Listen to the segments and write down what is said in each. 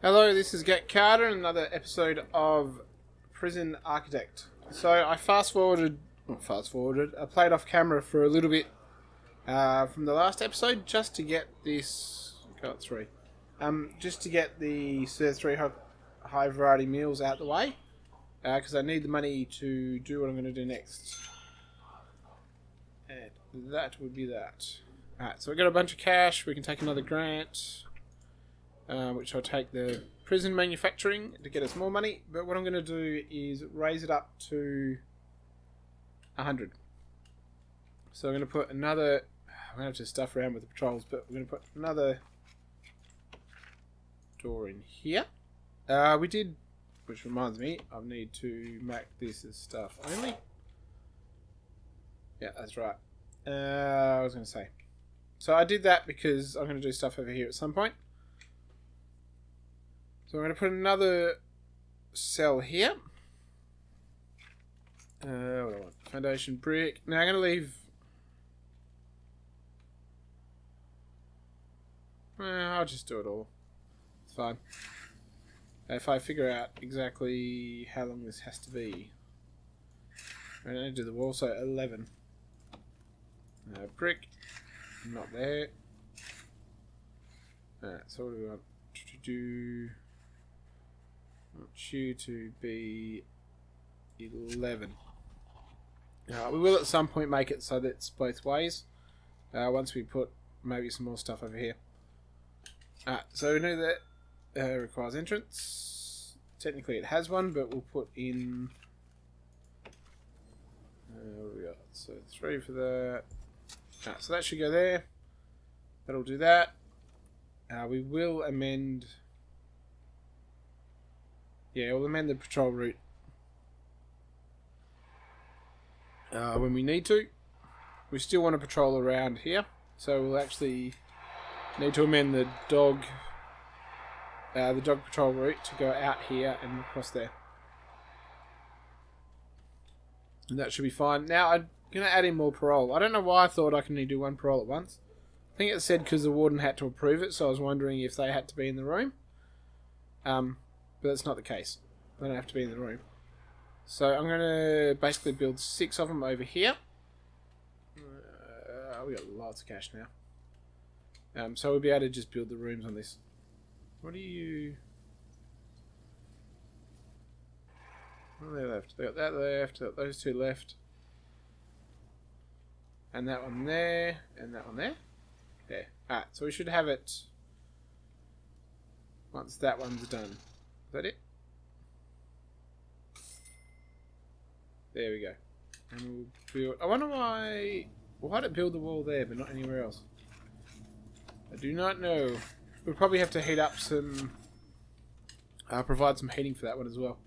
Hello, this is Get Carter, and another episode of Prison Architect. So I I played off camera for a little bit from the last episode just to get this. Got three. Just to get the three high variety meals out the way, because I need the money to do what I'm going to do next. And that would be that. Alright, so we got a bunch of cash. We can take another grant. Which I'll take the prison manufacturing to get us more money. But what I'm going to do is raise it up to 100. So I'm going to put another... I'm going to have to stuff around with the patrols, but we're going to put another door in here. We did, which reminds me, I need to make this as stuff only. Yeah, that's right. I was going to say. So I did that because I'm going to do stuff over here at some point. So I'm going to put another cell here. What do I want? Foundation brick. Now I'm going to leave... I'll just do it all. It's fine. If I figure out exactly how long this has to be. I'm going to do the wall, so 11. Brick. Not there. Alright, so what do we want to do? I want you to be 11. We will at some point make it so that it's both ways. Once we put maybe some more stuff over here. So we know that requires entrance. Technically it has one, but we'll put in... what do we got? So 3 for that. So that should go there. That'll do that. We will amend... Yeah, we'll amend the patrol route when we need to. We still want to patrol around here, so we'll actually need to amend the dog patrol route to go out here and across there. And that should be fine. Now I'm going to add in more parole. I don't know why I thought I can only do one parole at once. I think it said because the warden had to approve it, so I was wondering if they had to be in the room. But that's not the case. They don't have to be in the room. So I'm going to basically build 6 of them over here. We got lots of cash now. So we'll be able to just build the rooms on this. What do you... What are they left? They got that left, they got those 2 left. And that one there, and that one there. There. Alright, so we should have it once that one's done. Is that it? There we go. And we'll build... I wonder why did it build the wall there but not anywhere else? I do not know. We'll probably have to heat up some... provide some heating for that one as well.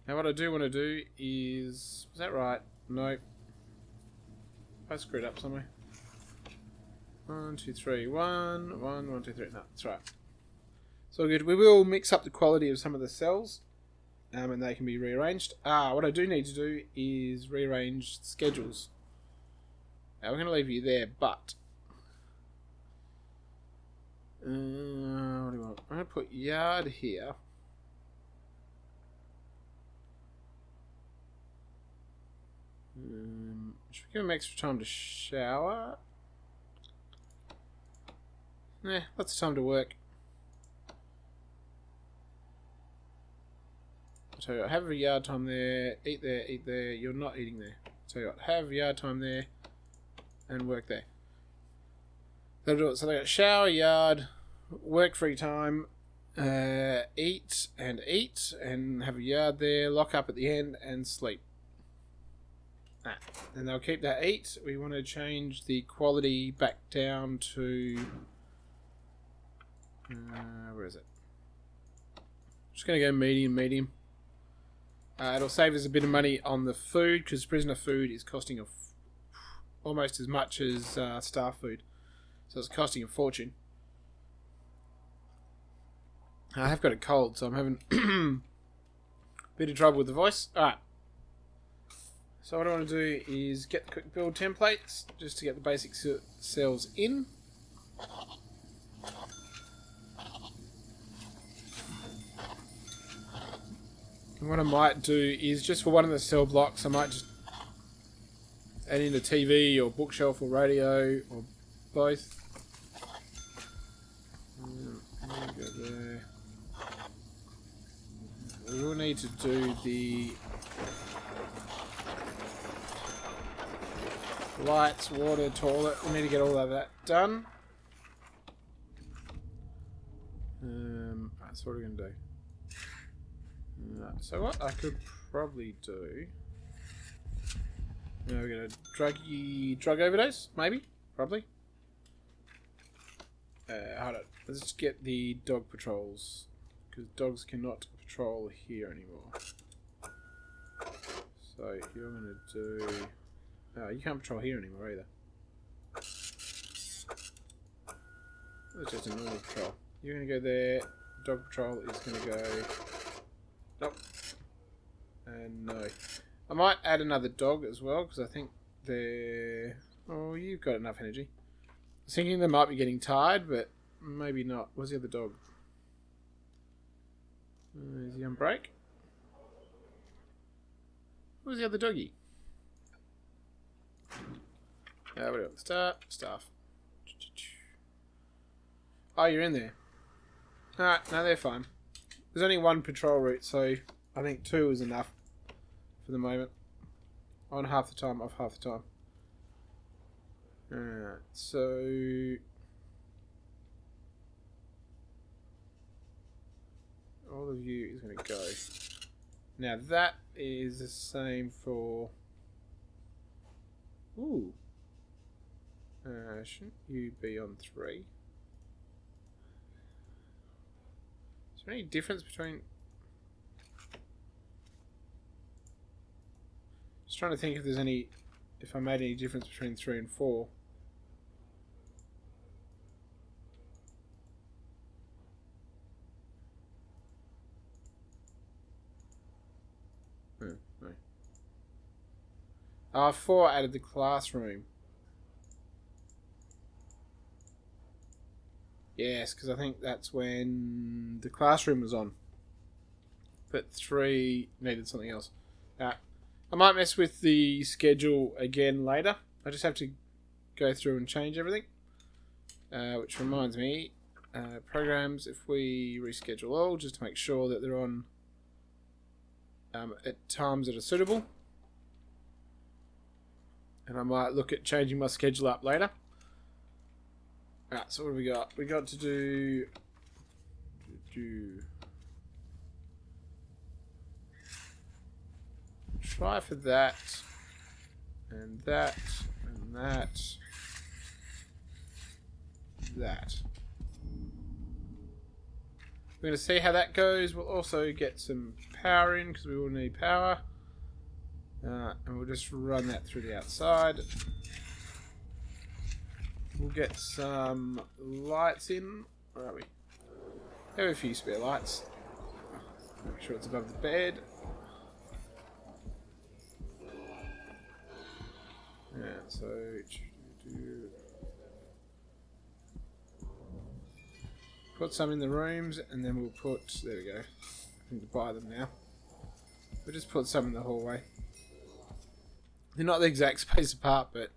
Now what I do want to do is... Was that right? No. I screwed up somewhere. 1, 2, 3. 1, 1, 1, 2, 3. No, that's right. So good. We will mix up the quality of some of the cells, and they can be rearranged. What I do need to do is rearrange schedules. Now we're going to leave you there, but what do you want? I'm going to put yard here. Should we give him extra time to shower? Lots of time to work. Tell you what, have a yard time there, eat there, eat there. You're not eating there. Tell you what, have yard time there and work there. They'll do it. So they got shower, yard, work free time, eat, and have a yard there, lock up at the end, and sleep. And they'll keep that eat. We want to change the quality back down to... where is it? Just going to go medium. It'll save us a bit of money on the food, because prisoner food is costing almost as much as staff food. So it's costing a fortune. I have got a cold, so I'm having a bit of trouble with the voice. Alright. So what I want to do is get the quick build templates, just to get the basic cells in. What I might do is just for one of the cell blocks, I might just add in a TV or bookshelf or radio or both. Go there. We will need to do the lights, water, toilet. We need to get all of that done. That's what we're going to do. So what I could probably do... Now we're going to drug overdose, maybe? Probably. Hold on. Let's just get the dog patrols. Because dogs cannot patrol here anymore. So you're going to do... Oh, you can't patrol here anymore either. That's just a normal patrol. You're going to go there. Dog patrol is going to go... Nope. And no. I might add another dog as well, because I think they're... Oh, you've got enough energy. I was thinking they might be getting tired, but maybe not. Where's the other dog? Is he on break? Where's the other doggy? What else? Staff. Oh, you're in there. Alright, no, they're fine. There's only one patrol route, so I think 2 is enough for the moment. On half the time, off half the time. Alright, so... all of you is going to go. Now that is the same for... Ooh. Shouldn't you be on 3? Is there any difference between... Just trying to think if there's any... If I made any difference between 3 and 4. No. 4 added the classroom. Yes, because I think that's when the classroom was on. But 3 needed something else. I might mess with the schedule again later. I just have to go through and change everything. Which reminds me, programs, if we reschedule all, just to make sure that they're on at times that are suitable. And I might look at changing my schedule up later. Alright, so what have we got? We got to do... Try for that. And that. And that. That. We're going to see how that goes. We'll also get some power in, because we will need power. And we'll just run that through the outside. We'll get some lights in. Where are we? We have a few spare lights. Make sure it's above the bed. Yeah, so... Put some in the rooms, and then we'll put... There we go. I need to buy them now. We'll just put some in the hallway. They're not the exact space apart, but...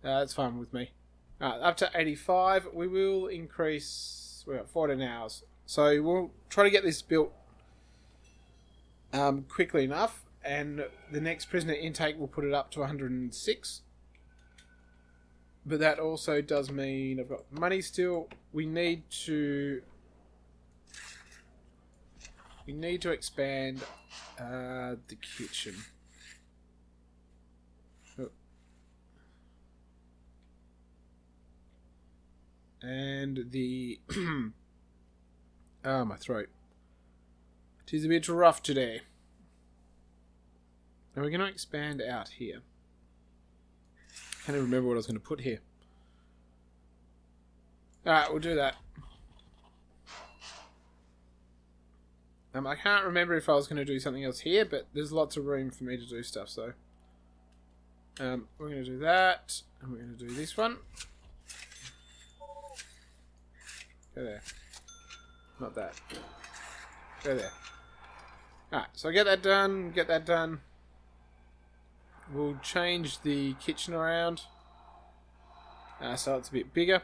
that's fine with me. Up to 85. We will increase... We're at 14 hours. So we'll try to get this built quickly enough. And the next prisoner intake will put it up to 106. But that also does mean I've got money still. We need to expand the kitchen. And the... oh, my throat. It is a bit rough today. And we're going to expand out here. I can't even remember what I was going to put here. Alright, we'll do that. I can't remember if I was going to do something else here, but there's lots of room for me to do stuff, so... we're going to do that, and we're going to do this one. Go there. Not that. Go there. Alright, so get that done, get that done. We'll change the kitchen around. So it's a bit bigger.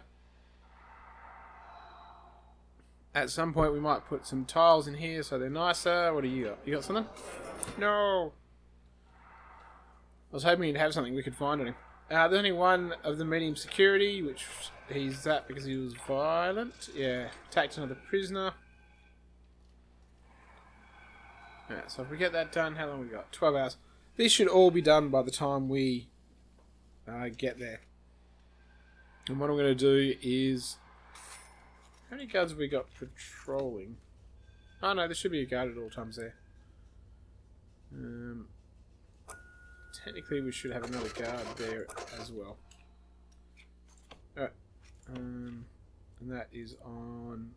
At some point we might put some tiles in here so they're nicer. What do you got? You got something? No! I was hoping he'd have something we could find on him. There's only one of the medium security, which he's that because he was violent. Yeah, attacked another prisoner. Alright, so if we get that done, how long have we got? 12 hours. This should all be done by the time we get there. And what I'm going to do is... How many guards have we got patrolling? Oh no, there should be a guard at all times there. Technically we should have another guard there as well. Alright. And that is on...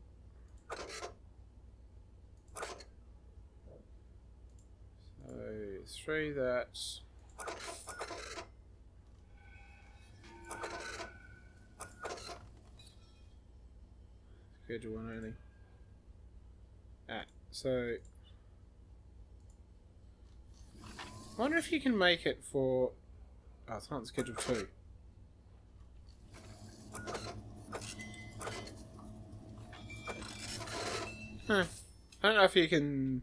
So, 3 that's... Schedule 1 only. So... I wonder if you can make it for... Oh, it's not schedule 2. Huh. I don't know if you can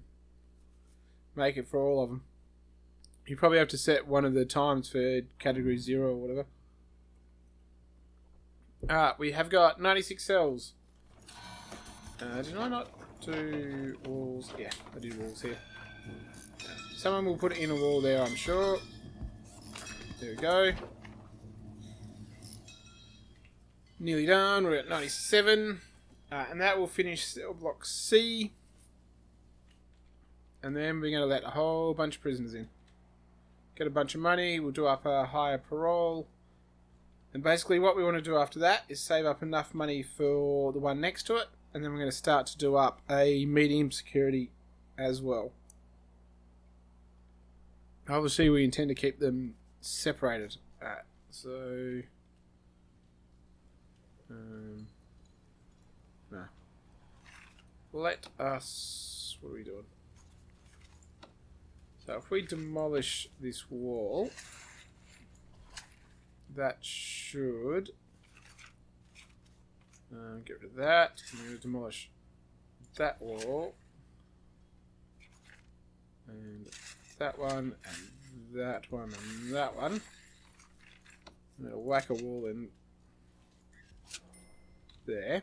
make it for all of them. You probably have to set one of the times for category 0 or whatever. We have got 96 cells. Did I not do walls? Yeah, I did walls here. Someone will put in a wall there, I'm sure. There we go. Nearly done. We're at 97. And that will finish cell block C. And then we're going to let a whole bunch of prisoners in. Get a bunch of money. We'll do up a higher parole. And basically what we want to do after that is save up enough money for the one next to it. And then we're going to start to do up a medium security as well. Obviously, we intend to keep them separated. So... no. Let us... What are we doing? So if we demolish this wall, that should... get rid of that. I'm going to demolish that wall. And that one, and that one, and that one. I'm going to whack a wall in there.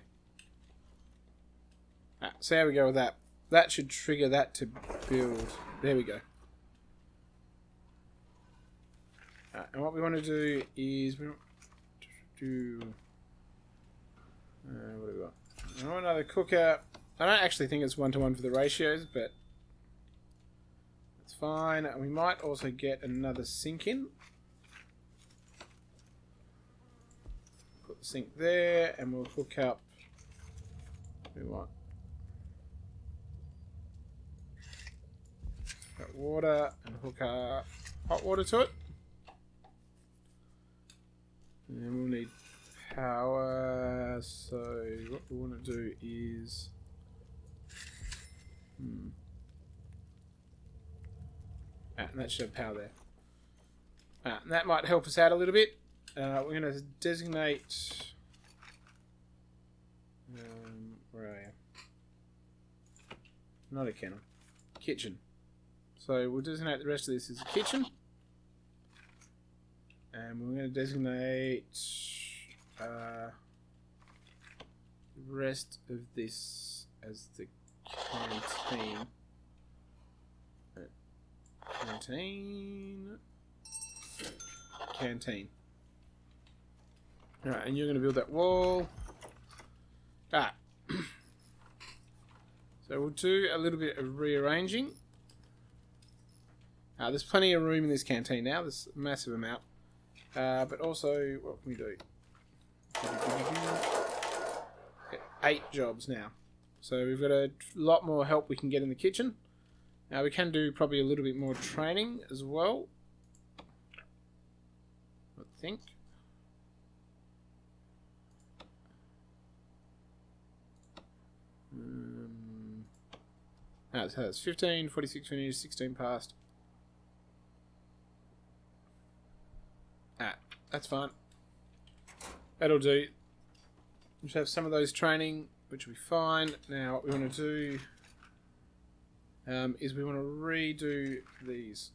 So how we go with that. That should trigger that to build. There we go. And what we want to do is... we want to do... what do we got? I want another cooker. I don't actually think it's 1-to-1 for the ratios, but it's fine. And we might also get another sink in. Put the sink there, and we'll hook up. We want that water and hook up hot water to it. And we'll need power, so what we want to do is and that should have power there. And that might help us out a little bit. We're going to designate where are you? Not a kennel. Kitchen. So we'll designate the rest of this as a kitchen. And we're going to designate the rest of this as the canteen. Canteen. Alright, and you're going to build that wall. So we'll do a little bit of rearranging. There's plenty of room in this canteen now. There's a massive amount. But also, what can we do? 8 jobs now. So we've got a lot more help we can get in the kitchen. Now we can do probably a little bit more training as well. I think. So that's 15, 46 finished, 16 passed. That's fine. That'll do. We should have some of those training, which will be fine. Now, what we want to do is we want to redo these.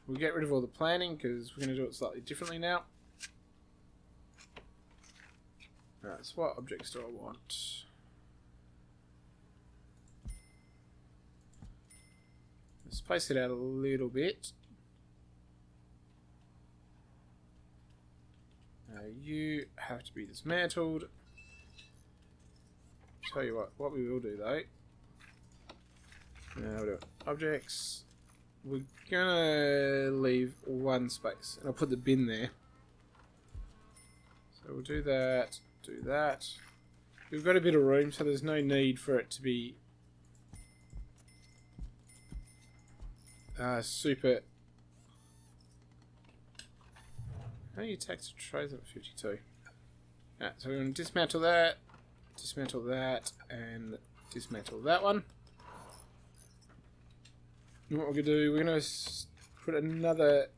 We'll get rid of all the planning because we're going to do it slightly differently now. Alright, so what objects do I want? Space it out a little bit. You have to be dismantled. Tell you what we will do though. Now we'll do objects. We're gonna leave one space, and I'll put the bin there. So we'll do that. Do that. We've got a bit of room, so there's no need for it to be super. How do you tax the trays at 52? Alright, so we're going to dismantle that, and dismantle that one. And what we're going to do, we're going to put another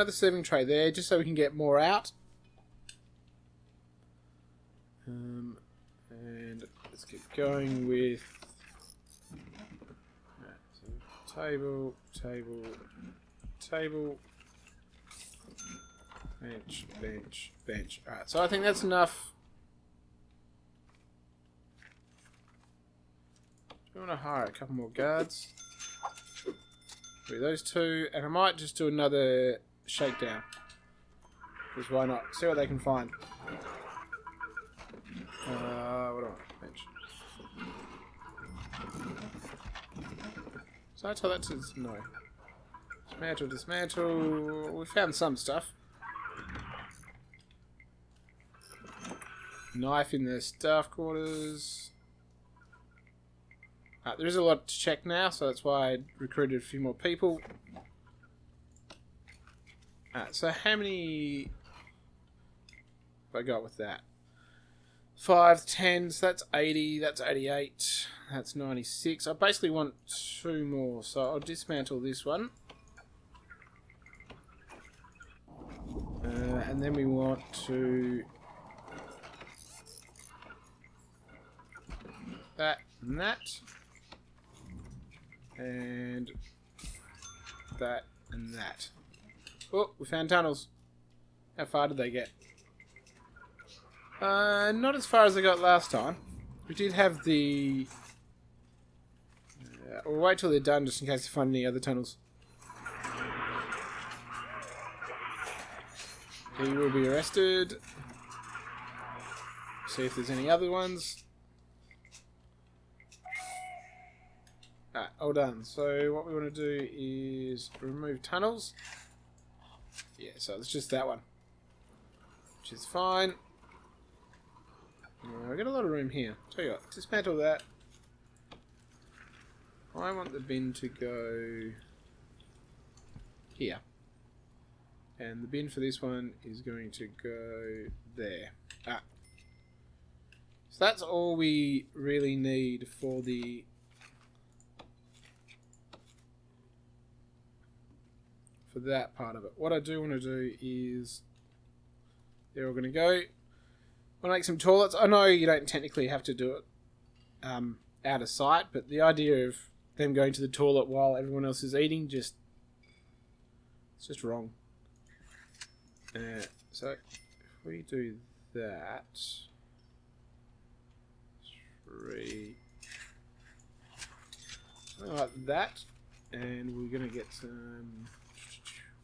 serving tray there, just so we can get more out. And let's get going with so table, table, table. Bench, bench, bench. Alright, so I think that's enough. Do you want to hire a couple more guards? Do those two, and I might just do another shakedown. Because why not? See what they can find. What do I want? Bench. So I tell that to no. Dismantle, dismantle. We found some stuff. Knife in the staff quarters. There is a lot to check now, so that's why I recruited a few more people. So how many have I got with that? 5, 10, so that's 80, that's 88, that's 96. I basically want 2 more, so I'll dismantle this one. And then we want to that and that, and that and that. Oh, we found tunnels. How far did they get? Not as far as they got last time. We did have the... we'll wait till they're done just in case they find any other tunnels. He will be arrested. See if there's any other ones. Alright, all done. So what we want to do is remove tunnels. Yeah, so it's just that one. Which is fine. We've got a lot of room here. Tell you what, dismantle that. I want the bin to go here. And the bin for this one is going to go there. So that's all we really need for the... for that part of it. What I do want to do is... they're all going to go. I want to make some toilets. I know you don't technically have to do it out of sight, but the idea of them going to the toilet while everyone else is eating, it's just wrong. So if we do that, 3, something like that, and we're gonna get some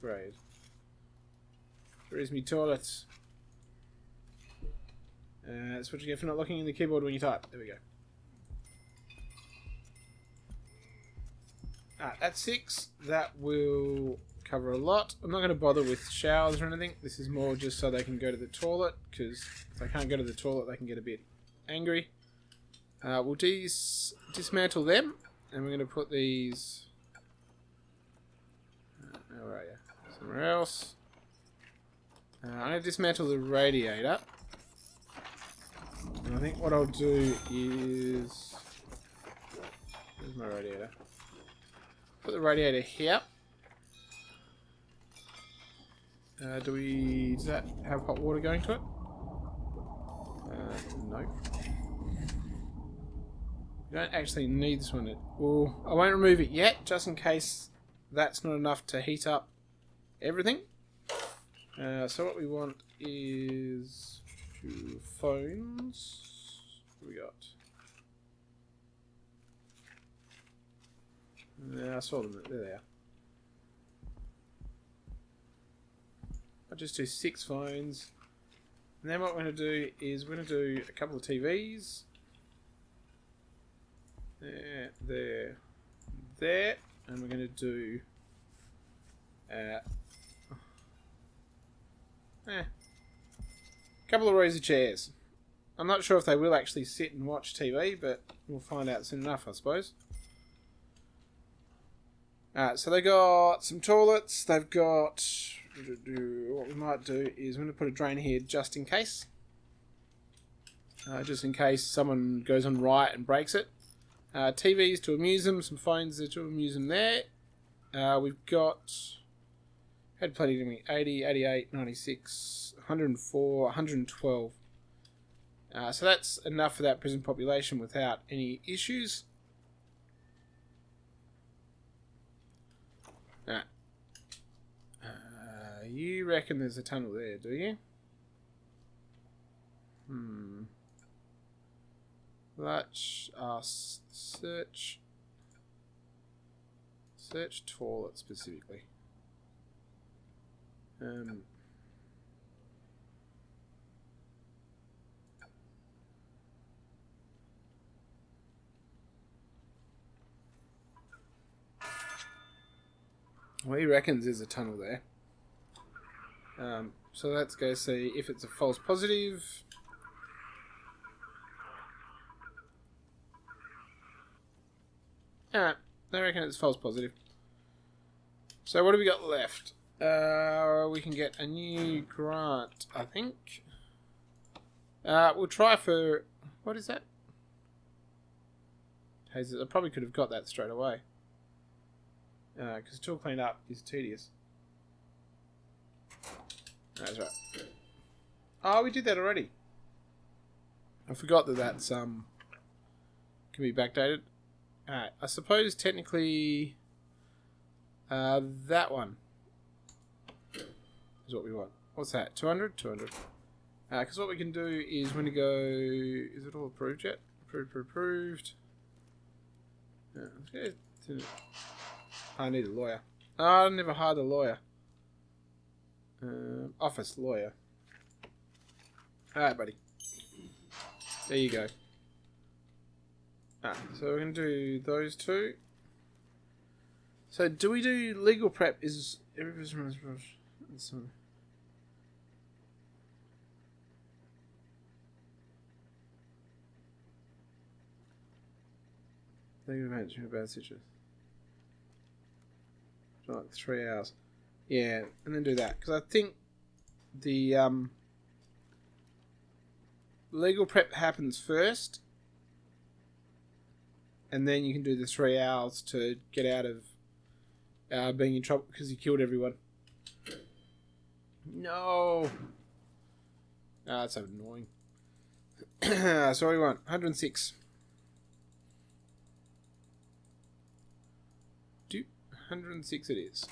grade. Where's me toilets? That's what you get for not looking in the keyboard when you type. There we go. That's 6. That will cover a lot. I'm not going to bother with showers or anything. This is more just so they can go to the toilet, because if they can't go to the toilet, they can get a bit angry. We'll dismantle them, and we're going to put these... where are you? Somewhere else. I'm going to dismantle the radiator. And I think what I'll do is... Where's my radiator? Put the radiator here. Does that have hot water going to it? No. We don't actually need this one. Well, I won't remove it yet, just in case that's not enough to heat up everything. So what we want is phones. What do we got? Yeah, I saw them. There they are. I'll just do 6 phones. And then what we're going to do is we're going to do a couple of TVs. There. And we're going to do... a couple of rows of chairs. I'm not sure if they will actually sit and watch TV, but we'll find out soon enough, I suppose. Alright, so they've got some toilets. They've got... What we might do is we're going to put a drain here just in case. Just in case someone goes on right and breaks it. TVs to amuse them. Some phones to amuse them there. We've got... Had plenty to me. 80, 88, 96, 104, 112. So that's enough for that prison population without any issues. Alright. You reckon there's a tunnel there, do you? Let's search toilet specifically. Well, he reckons there's a tunnel there. So let's go see if it's a false positive. Alright, I reckon it's false positive. So what do we got left? We can get a new grant, I think. We'll try for... What is that? Tasers. I probably could have got that straight away. Because tool cleanup is tedious. That's right. Oh, we did that already. I forgot that that's can be backdated. Alright, I suppose technically that one is what we want. What's that? 200? 200. Because what we can do is when you go... Is it all approved yet? Approved. I need a lawyer. Oh, I never hired a lawyer. Office lawyer. Alright, buddy. There you go. So we're going to do those two. So do we do legal prep? Is everybody's legal events in a bad situation. Like 3 hours. Yeah, and then do that. Because I think the legal prep happens first. And then you can do the 3 hours to get out of being in trouble because you killed everyone. No! That's so annoying. So what do we want? 106. 106 it is.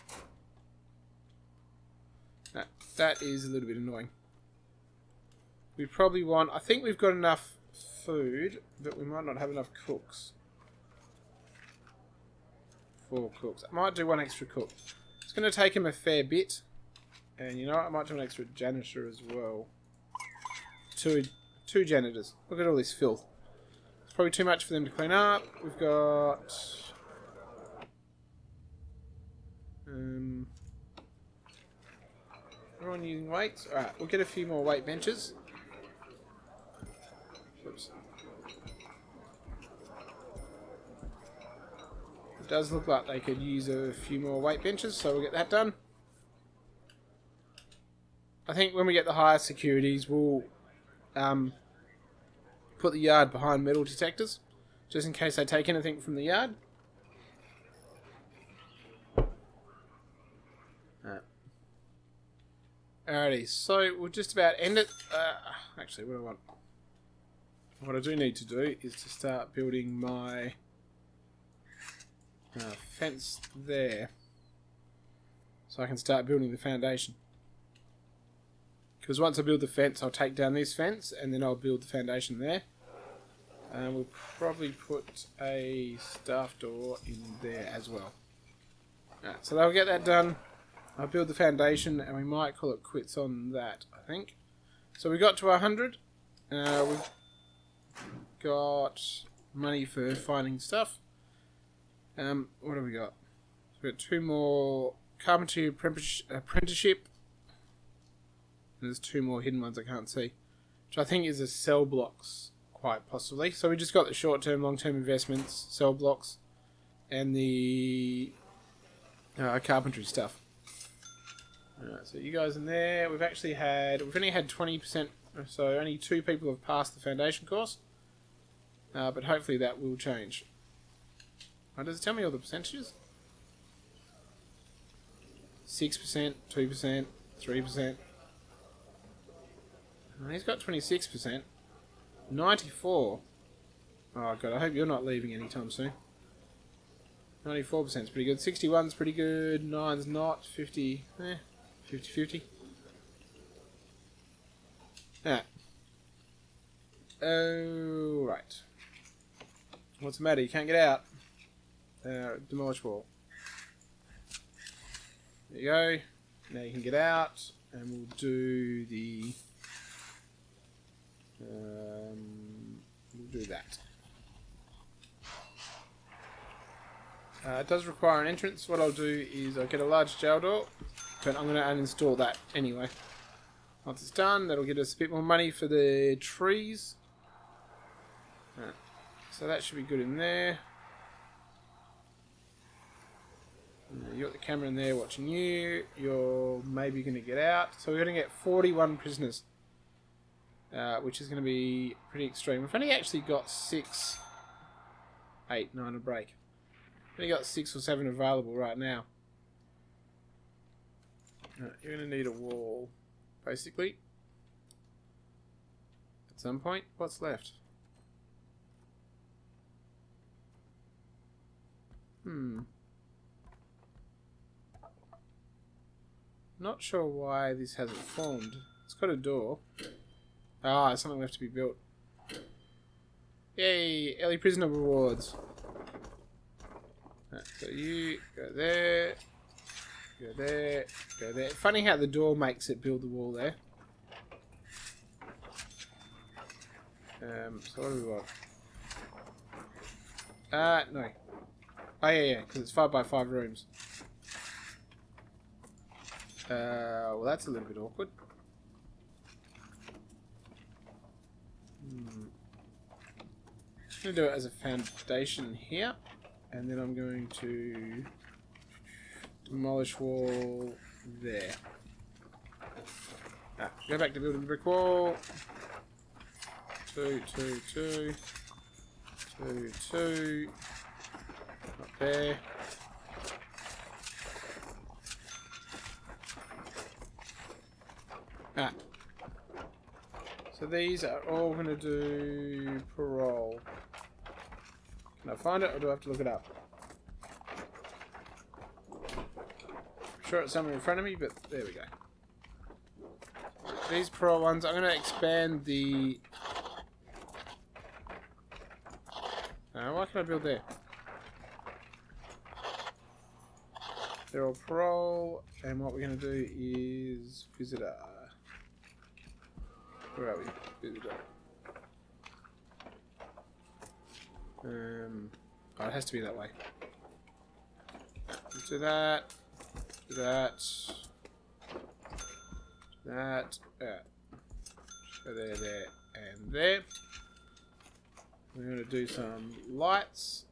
That is a little bit annoying. We probably want... I think we've got enough food, but we might not have enough cooks. 4 cooks. I might do 1 extra cook. It's going to take him a fair bit. And you know what? I might do an extra janitor as well. Two janitors. Look at all this filth. It's probably too much for them to clean up. We've got... everyone using weights? Alright, we'll get a few more weight benches. Oops. It does look like they could use a few more weight benches, so we'll get that done. I think when we get the higher securities, we'll put the yard behind metal detectors, just in case they take anything from the yard. Alrighty, so we'll just about end it. Actually, what I do need to do is to start building my fence there, so I can start building the foundation. Because once I build the fence, I'll take down this fence, and then I'll build the foundation there. And we'll probably put a staff door in there as well. Alright, so they'll get that done. I'll build the foundation, and we might call it quits on that, I think. So we got to 100. We've got money for finding stuff. What have we got? We've got 2 more carpentry apprenticeship. And there's 2 more hidden ones I can't see, which I think is a cell blocks, quite possibly. So we just got the short-term, long-term investments, cell blocks, and the carpentry stuff. Alright, so you guys in there. We've only had 20%, so only 2 people have passed the foundation course. But hopefully that will change. Does it tell me all the percentages? 6%, 2%, 3%. He's got 26%. 94. Oh god, I hope you're not leaving anytime soon. 94% is pretty good. 61's pretty good. 9's not. 50, 50-50. Ah. Oh, right. What's the matter? You can't get out. Demolish wall. There you go. Now you can get out, and we'll do the... we'll do that. It does require an entrance. What I'll do is I'll get a large jail door, but I'm going to uninstall that anyway. Once it's done, that'll get us a bit more money for the trees. Right. So that should be good in there. You got the camera in there watching you. You're maybe going to get out. So we're going to get 41 prisoners. Which is going to be pretty extreme. We've only actually got 6, 8, 9 a break. We've only got 6 or 7 available right now. You're going to need a wall, basically. At some point. What's left? Not sure why this hasn't formed. It's got a door. Ah, there's something left to be built. Yay! Early prisoner rewards. Right, so you go there, go there, go there. Funny how the door makes it build the wall there. So what do we want? No. Oh yeah, because it's 5 by 5 rooms. Well that's a little bit awkward. I'm going to do it as a foundation here, and then I'm going to demolish wall there. Go back to building brick wall. 2, 2, 2, 2, 2. Up there. So these are all going to do parole. Can I find it, or do I have to look it up? I'm sure it's somewhere in front of me, but there we go. These parole ones, I'm going to expand the... why can I build there? They're all parole, and what we're going to do is visitor. Where are we? Visitor. Oh, it has to be that way. Let's do that. Do that. Do that. Go there, there, and there. We're going to do some lights.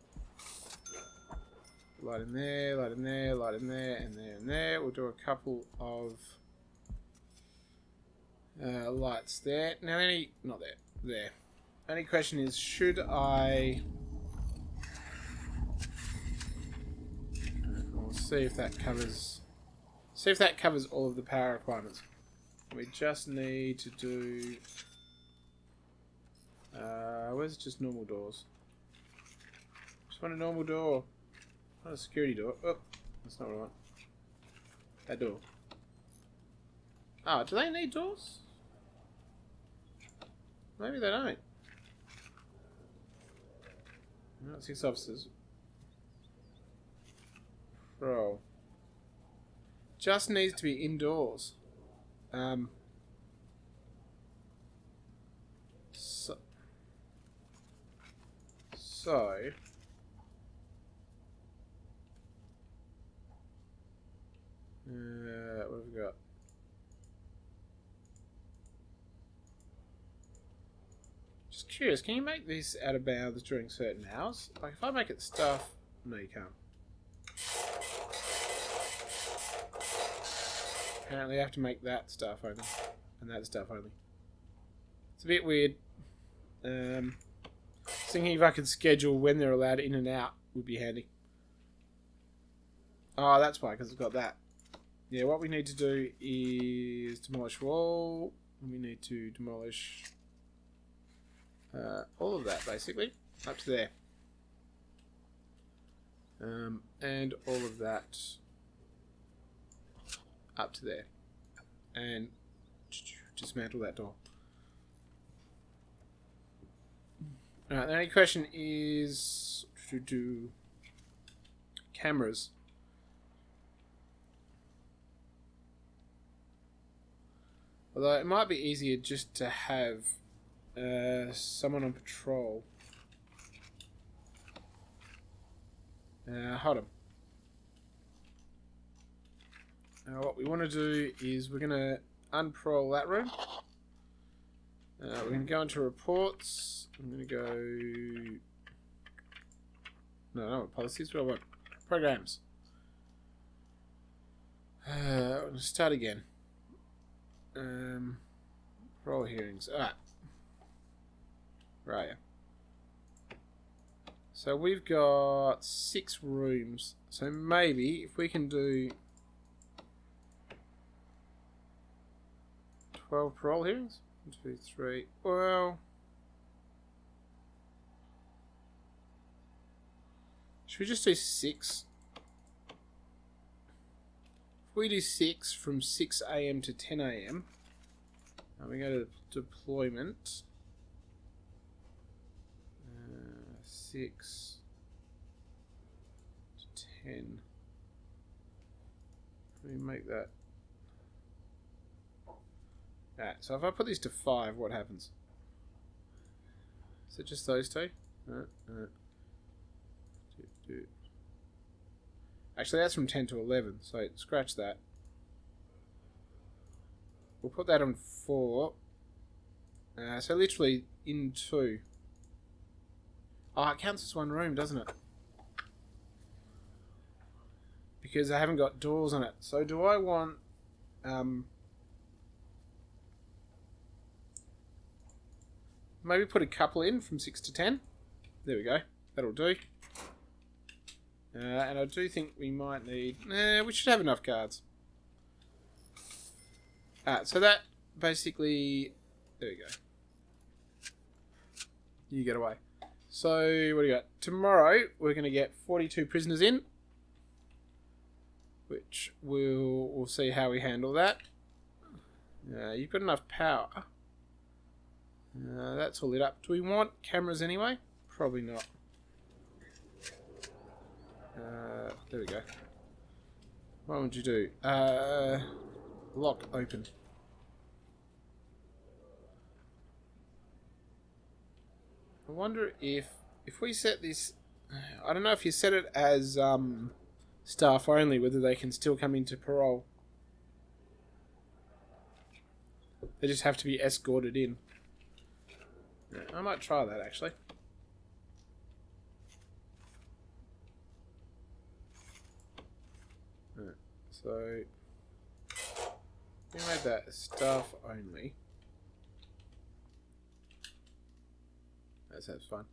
Light in there, light in there, light in there, and there, and there. We'll do a couple of lights there. Now, not there. There. Only question is, should I... We'll see if that covers... See if that covers all of the power requirements. We just need to do... where's just normal doors? Just want a normal door. Not a security door. Oh, that's not what I want. That door. Oh, do they need doors? Maybe they don't. Not 6 officers. Bro. Just needs to be indoors. So what have we got? Just curious, can you make this out of bounds during certain hours? Like if I make it stuff, no you can't. Apparently I have to make that stuff only, and that stuff only. It's a bit weird. Thinking if I could schedule when they're allowed in and out would be handy. Oh, that's why, because it's got that. Yeah, what we need to do is demolish wall. We need to demolish all of that, basically, up to there. And all of that up to there. And dismantle that door. Alright, the only question is to do cameras. Although it might be easier just to have someone on patrol. Hold on. What we want to do is we're going to unparole that room. We're going to go into reports. I'm going to go... No, I don't want policies. What do I want? Programs. I'm going to start again. Parole hearings. Alright. Right. So we've got 6 rooms. So maybe if we can do 12 parole hearings? 1, 2, 3. Well, should we just do 6? If we do 6 from 6 AM to 10 AM, and we go to deployment. 6 to 10. Let me make that. Alright, so if I put these to 5, what happens? Is it just those two? Actually, that's from 10 to 11, so scratch that. We'll put that on 4. So literally in 2. Oh, it counts as one room, doesn't it? Because I haven't got doors on it. So do I want... maybe put a couple in from 6 to 10. There we go. That'll do. And I do think we might need... we should have enough guards. So that basically... There we go. You get away. So, what do you got? Tomorrow, we're going to get 42 prisoners in. Which we'll see how we handle that. You've got enough power. That's all lit up. Do we want cameras anyway? Probably not. There we go. What would you do? Lock open. I wonder if we set this... I don't know if you set it as staff only, whether they can still come into parole. They just have to be escorted in. Yeah, I might try that actually. Right, so we made that staff only. That's fine.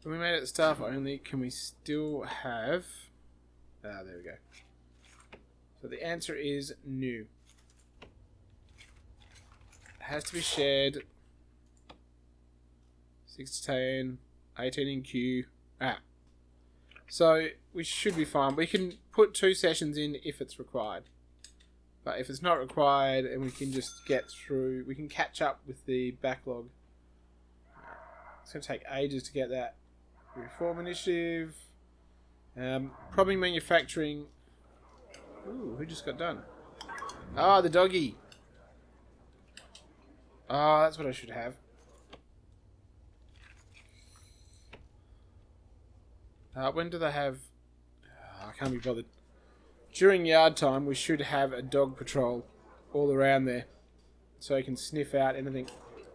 When we made it staff only, can we still have... Ah, there we go. So the answer is no. It has to be shared. 6 to 10, 18 in queue. So we should be fine. We can put 2 sessions in if it's required. But if it's not required and we can just get through, we can catch up with the backlog. It's going to take ages to get that. Reform initiative. Probably manufacturing. Ooh, who just got done? Ah, the doggy. Ah, that's what I should have. When do they have... I can't be bothered. During yard time, we should have a dog patrol all around there. So you can sniff out anything.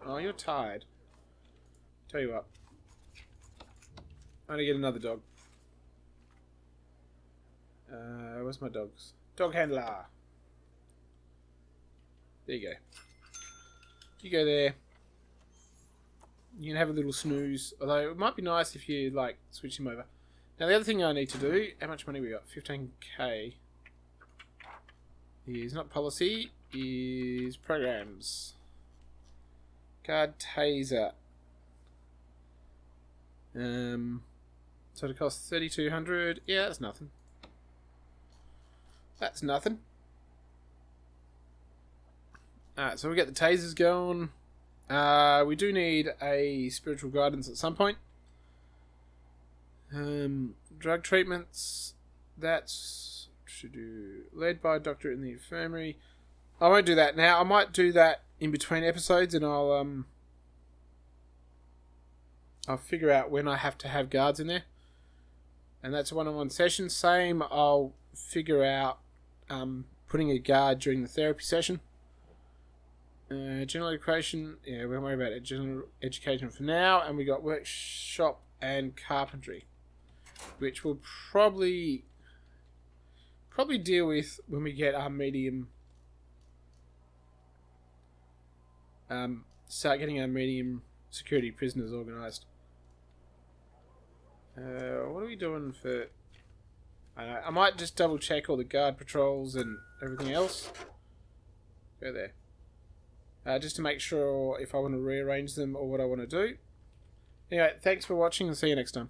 Oh, you're tired. Tell you what. I'm going to get another dog. Where's my dogs? Dog handler. There you go. You go there. You can have a little snooze. Although it might be nice if you like switch him over. Now the other thing I need to do, how much money we got? 15k. Is not policy, is programs. Guard taser. So it costs 3,200. Yeah, that's nothing. That's nothing. Alright, so we get the tasers going. We do need a spiritual guidance at some point. Drug treatments. That's should do led by a doctor in the infirmary. I won't do that now. I might do that in between episodes, and I'll figure out when I have to have guards in there. And that's a one-on-one session. Same, I'll figure out putting a guard during the therapy session. General education, yeah, we won't worry about it. General education for now, and we got workshop and carpentry, which we'll probably deal with when we get our medium. Start getting our medium security prisoners organised. What are we doing for... I don't know, I might just double check all the guard patrols and everything else. Go there. Just to make sure if I want to rearrange them or what I want to do. Anyway, thanks for watching and see you next time.